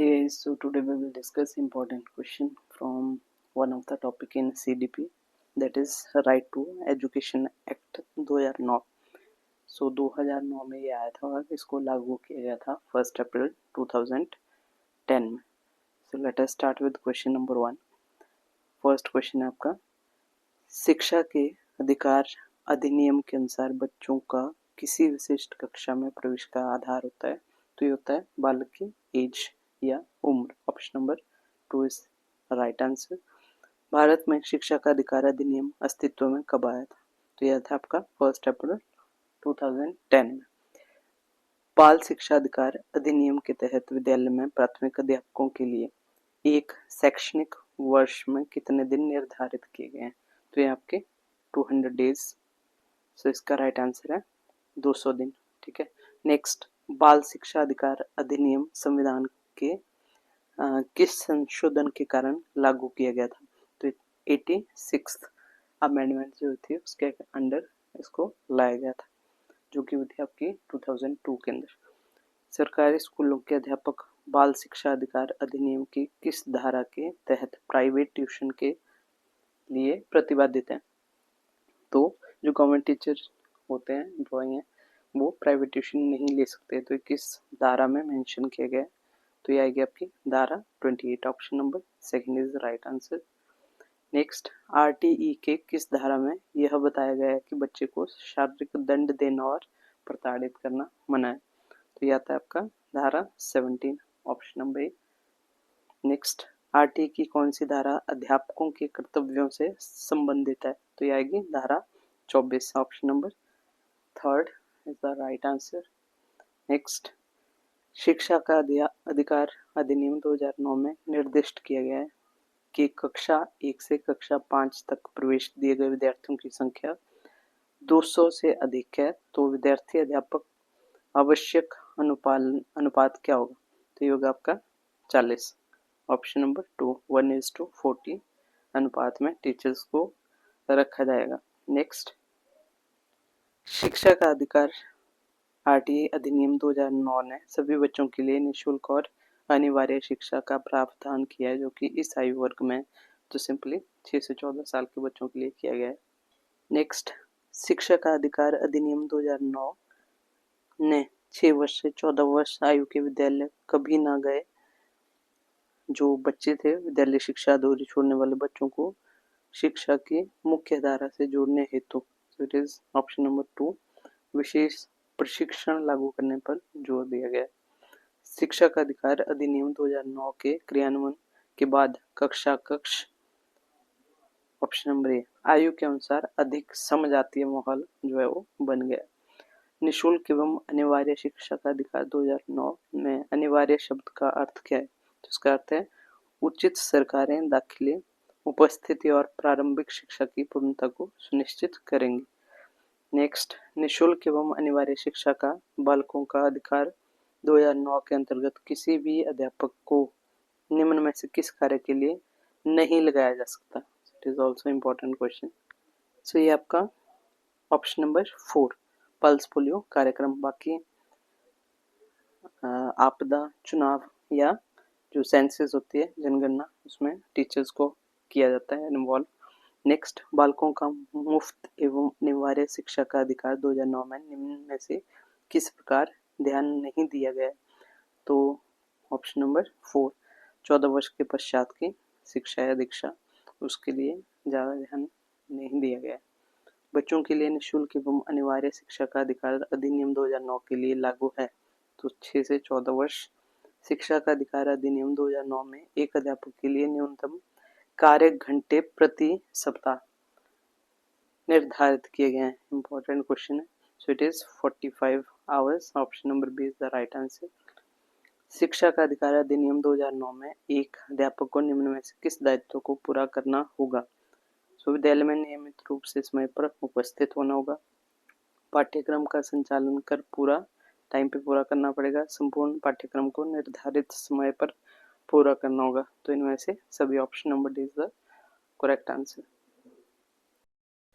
Hey, so today we will discuss important question from one of the topic in CDP, that is Right to Education Act 2009। सो 2009 में ये आया था और इसको लागू किया गया था 1 अप्रैल 2010 में। So let us start with question number 1। First question है आपका, शिक्षा के अधिकार अधिनियम के अनुसार बच्चों का किसी विशिष्ट कक्षा में प्रवेश का आधार होता है, तो ये होता है बालक की एज या उम्र। Option number 2 is right answer. Bharat में शिक्षा का अधिकार अधिनियम अस्तित्व में कब आया था, तो यह था आपका 1 अप्रैल 2010 में। बाल शिक्षा अधिकार अधिनियम के तहत विद्यालय में प्राथमिक अध्यापकों के लिए एक शैक्षणिक वर्ष में कितने दिन निर्धारित किए गए हैं, तो ये आपके 200 डेज। सो इसका राइट आंसर है 200 दिन। ठीक है, नेक्स्ट, बाल शिक्षा अधिकार अधिनियम संविधान के किस संशोधन के कारण लागू किया गया था, तो 86th अमेंडमेंट जो थी उसके अंडर इसको लाया गया था, जो कि हुई थी आपकी 2002 के अंदर। सरकारी स्कूलों के अध्यापक बाल शिक्षा अधिकार अधिनियम की किस धारा के तहत प्राइवेट ट्यूशन के लिए प्रतिबंधित हैं, तो जो गवर्नमेंट टीचर होते हैं, एम्प्लॉय हैं, वो प्राइवेट ट्यूशन नहीं ले सकते, तो किस धारा में मेंशन किया गया है, तो ये आएगी आपकी धारा 28। Option number second is right answer. Next, RTE के किस धारा में यह बताया गया है कि बच्चे को शारीरिक दंड देना और प्रताड़ित करना मना है, तो यह आता है आपका धारा 17। Option number A. Next, RTE की कौन सी धारा अध्यापकों के कर्तव्यों से संबंधित है, तो यह आएगी धारा 24। Option number third is the right answer. Next, शिक्षा का अधिकार अधिनियम 2009 में निर्दिष्ट किया गया है कि कक्षा 1 से कक्षा 5 तक प्रवेश दिए गए विद्यार्थियों की संख्या 200 से अधिक है, तो विद्यार्थी अध्यापक आवश्यक अनुपात क्या होगा, तो ये होगा आपका 40। ऑप्शन नंबर 2 1:40 अनुपात में टीचर्स को रखा जाएगा। नेक्स्ट, शिक्षा का अधिकार आरटीई अधिनियम 2009 ने सभी बच्चों के लिए निःशुल्क और अनिवार्य शिक्षा का प्रावधान किया है, जो कि इस आयु वर्ग में तो सिंपली 6 से 14 साल के बच्चों के लिए किया गया है। नेक्स्ट, शिक्षा का अधिकार अधिनियम 2009 ने 6 वर्ष से 14 वर्ष आयु के विद्यालय कभी ना गए जो बच्चे थे विद्यालय शिक्षा अधूरी छोड़ने वाले बच्चों को शिक्षा की मुख्य धारा से जोड़ने हेतु, इट इज ऑप्शन नंबर 2, विशेष प्रशिक्षण लागू करने पर जोर दिया गया। शिक्षा का अधिकार अधिनियम 2009 के क्रियान्वयन के बाद कक्षा कक्ष, ऑप्शन नंबर ए, आयु के अनुसार अधिक समझातीय माहौल जो है वो बन गया। निःशुल्क एवं अनिवार्य शिक्षा का अधिकार 2009 में अनिवार्य शब्द का अर्थ क्या है, तो इसका अर्थ है उचित सरकारें दाखिले, उपस्थिति और प्रारंभिक शिक्षा की पूर्णता को सुनिश्चित करेंगी। नेक्स्ट, निःशुल्क एवं अनिवार्य शिक्षा का बालकों का अधिकार 2009 के अंतर्गत किसी भी अध्यापक को निम्न में से किस कार्य के लिए नहीं लगाया जा सकता, it is also important question. So ये आपका ऑप्शन नंबर 4 पल्स पोलियो कार्यक्रम। बाकी आपदा, चुनाव या जो सेंसस होती है जनगणना, उसमें टीचर्स को किया जाता है इन्वॉल्व। नेक्स्ट, बालकों का मुफ्त एवं अनिवार्य शिक्षा का अधिकार 2009 में निम्न में से किस प्रकार ध्यान नहीं दिया गया, तो ऑप्शन नंबर 4 14 वर्ष के पश्चात की शिक्षा या दीक्षा, उसके लिए ज़्यादा ध्यान नहीं दिया गया। बच्चों के लिए निःशुल्क एवं अनिवार्य शिक्षा का अधिकार अधिनियम 2009 के लिए लागू है, तो 6 से 14 वर्ष। शिक्षा का अधिकार अधिनियम 2009 में एक अध्यापक के लिए न्यूनतम कार्य घंटे प्रति सप्ताह निर्धारित किए गए हैं। इंपॉर्टेंट क्वेश्चन है, so it is 45 hours. Option number B is the right answer. शिक्षा का अधिकार अधिनियम 2009 में एक अध्यापक को निम्न में से किस दायित्व को पूरा करना होगा, सो विद्यालय में नियमित रूप से समय पर उपस्थित होना होगा, पाठ्यक्रम का संचालन कर पूरा टाइम पे पूरा करना पड़ेगा, संपूर्ण पाठ्यक्रम को निर्धारित समय पर पूरा करना होगा, तो इनमें से सभी option number D is the correct answer.